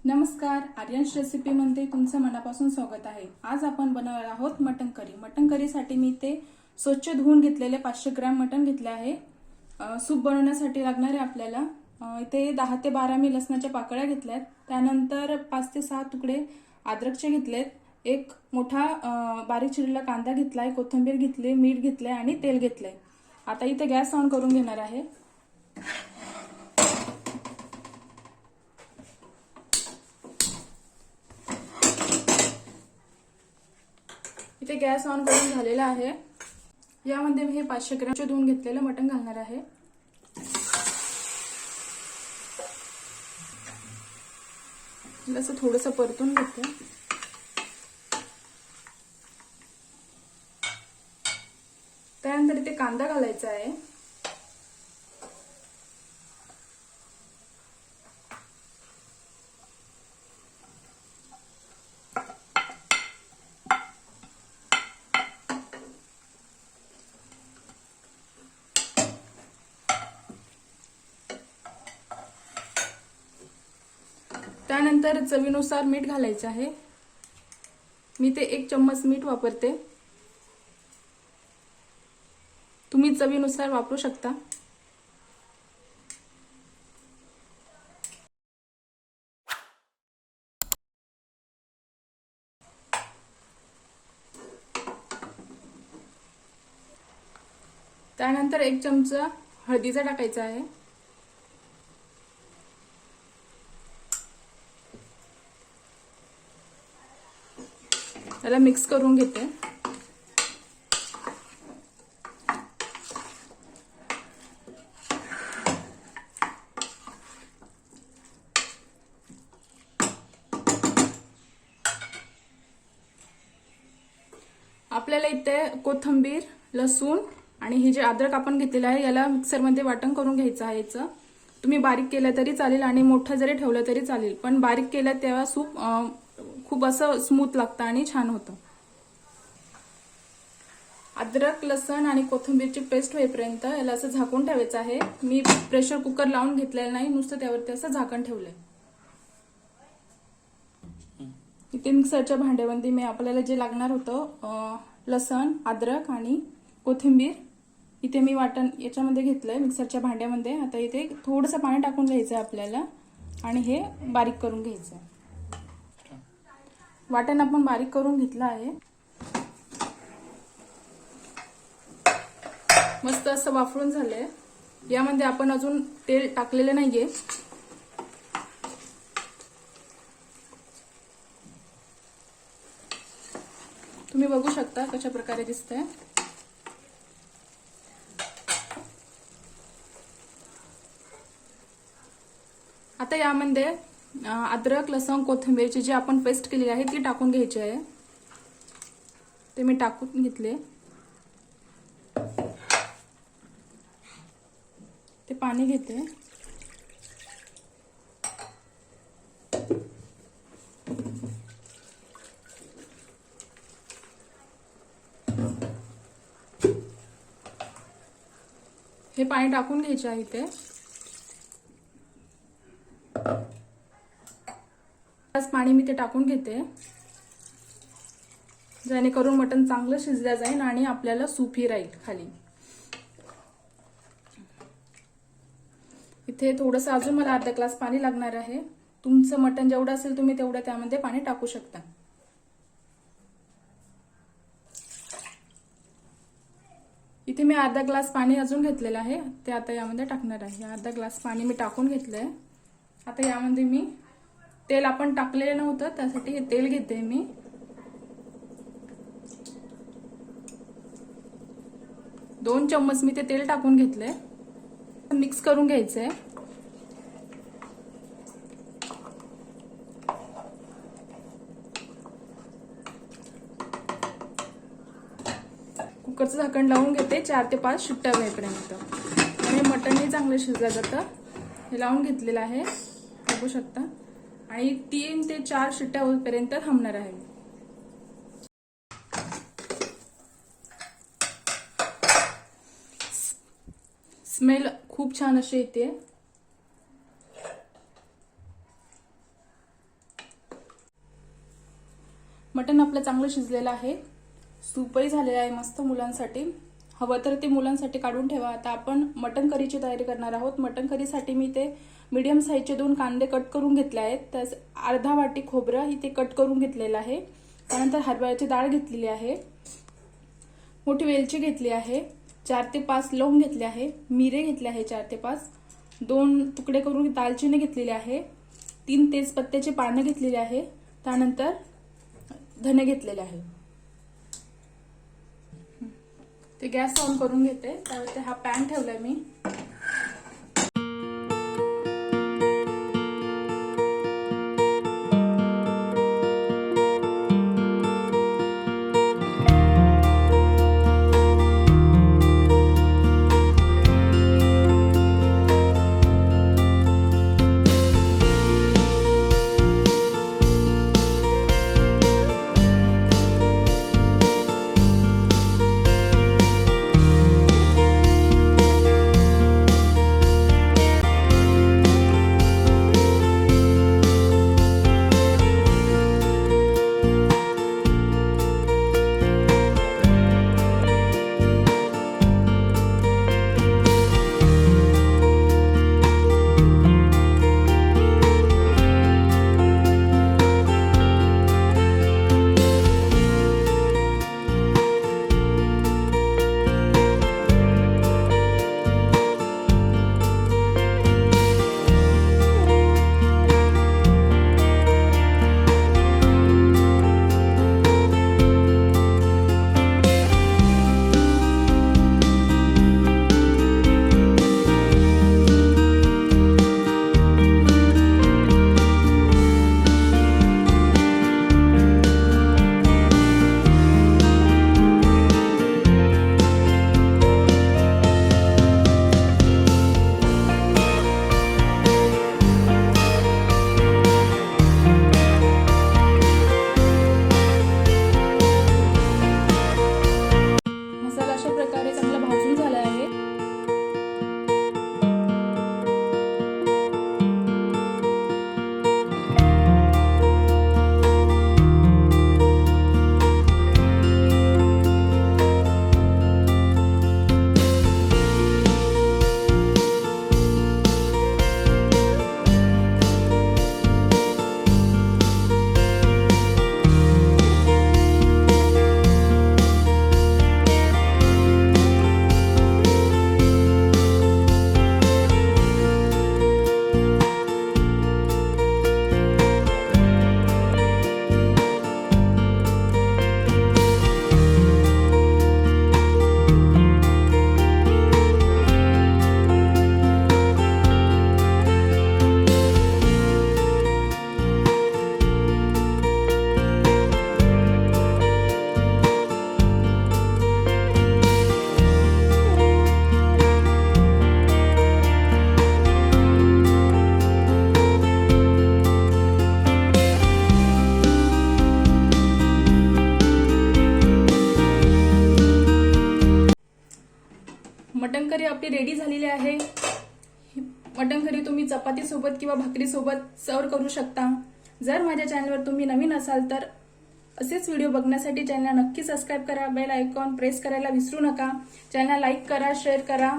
नमस्कार, आर्यंश रेसिपीमध्ये तुमचं मनापासून स्वागत आहे। आज आपण बनवणार आहोत मटन करी। मटन करीसाठी मी ते स्वच्छ धुवून घेतलेले 500 ग्रॅम मटन घेतले आहे। सूप बनवण्यासाठी लागणारे आपल्याला इथे 10 ते 12 मी लसणाच्या पाकळ्या घेतल्यात। त्यानंतर 5 ते 6 तुकडे अद्रकचे घेतलेत। एक मोठा बारीक चिरलेला कांदा घेतलाय, कोथिंबीर घेतली, मीठ घेतले आणि तेल घेतले। आता इथे गॅस ऑन करून घेणार आहे। इथे गॅस ऑन करून झालेला आहे। यामध्ये मी हे 500 ग्रॅमचे धुवून घेतलेले मटण घालणार आहे। असं थोडंसं परतून घेते। त्यानंतर इथे कांदा घालायचा आहे। त्यानंतर चवीनुसार मीठ घालायचे आहे। मी ते 1 चम्मच मीठ वापरते, तुम्ही चवीनुसार वापरू शकता। त्यानंतर 1 चमचा हळदीचा टाकायचा आहे। त्याला मिक्स करून घेते। आपल्याला इथे कोथिंबीर, लसूण आणि हे जे अद्रक आपण घेतलेलं आहे याला मिक्सर मध्ये वाटण करून घ्यायचं आहे। याचं तुम्ही बारीक केलं तरी चालेल आणि मोठं जरी ठेवलं तरी चालेल, पण बारीक केलं तेव्हा सूप खूप असं स्मूथ लागतं आणि छान होतं। अद्रक, लसण आणि कोथिंबीरची पेस्ट होईपर्यंत याला असं झाकून ठेवायचं आहे। मी प्रेशर कुकर लावून घेतलेलं नाही, नुसतं त्यावरती असं झाकण ठेवलंय। इथे मिक्सरच्या भांड्यामध्ये मी आपल्याला जे लागणार होतं लसण, अद्रक आणि कोथिंबीर इथे मी वाटण याच्यामध्ये घेतलंय मिक्सरच्या भांड्यामध्ये। आता इथे थोडंसं पाणी टाकून घ्यायचं आहे आपल्याला आणि हे बारीक करून घ्यायचं आहे। वाटण आपण बारीक करून घेतलं आहे। मस्त असं वाफळून झालंय। यामध्ये आपण अजून तेल टाकलेलं नाहीये। तुम्ही बघू शकता कशा प्रकारे दिसतंय। आता यामध्ये अद्रक, लसूण, कोथिंबीरची जी आपण पेस्ट केली आहे ती टाकून घ्यायची आहे। ते मी टाकून घेतले। ते पाणी घेते। हे पाणी टाकून घ्यायचे आहे इथे। पाणी मी ते टाकून घेते, जेणेकरून मटण चांगलं शिजलं जाईल आणि आपल्याला सूपही राहील खाली। इथे थोडंसं अजून मला अर्धा ग्लास पाणी लागणार आहे। तुमचं मटण जेवढं असेल तुम्ही तेवढं त्यामध्ये पाणी टाकू शकता। इथे मी अर्धा ग्लास पाणी अजून घेतलेलं आहे, ते आता यामध्ये टाकणार आहे। अर्धा ग्लास पाणी मी टाकून घेतलंय। आता यामध्ये मी तेल आपण टाकलेलं नव्हतं, त्यासाठी हे तेल घेते मी। दोन चम्मच मी ते तेल टाकून घेतलंय। मिक्स करून घ्यायचंय। कुकरचं झाकण लावून घेते 4 ते 5 शिट्ट्या होईपर्यंत आणि मटणही चांगलं शिजलं जातं। हे लावून घेतलेलं आहे, बघू शकता। आणि 3 ते 4 शिट्ट्या होईपर्यंत थांबणार आहे। स्मेल खूप छान अशी येते। मटण आपलं चांगलं शिजलेलं आहे, सूपही झालेलं आहे मस्त मुलांसाठी. हवं तर ते मुलांसाठी काढून ठेवा. आता आपण मटण करीची तयारी करणार आहोत. मटण करीसाठी मी ते मीडियम साईजचे 2 कांदे कट करून घेतले आहेत. त्यास अर्धा वाटी खोबरं इथे कट करून घेतलेलं आहे. त्यानंतर हरभऱ्याची डाळ घेतलेली आहे, मोठी वेलची घेतली आहे, 4 ते 5 लवंग घेतले आहे, मिरे घेतले आहे 4 ते 5, 2 तुकडे करून दालचिनी घेतलेली आहे, 3 तेजपत्त्याची पानं घेतलेली आहे, त्यानंतर धने घेतलेले आहे. ते गॅस ऑन करून घेते. त्यावरती हा पॅन ठेवलाय मी. मसाला अशा प्रकारे चांगला भाजून झाला आहे. मटण करी आपली रेडी झालेली आहे. मटण करी तुम्ही चपाती सोबत किंवा भाकरी सोबत सर्व करू शकता. जर माझ्या चॅनलवर तुम्ही नवीन असाल तर असेच व्हिडिओ बघण्यासाठी चॅनलला नक्की सबस्क्राईब करा. बेल आयकॉन प्रेस करायला विसरू नका. चॅनलला लाईक करा, शेअर करा.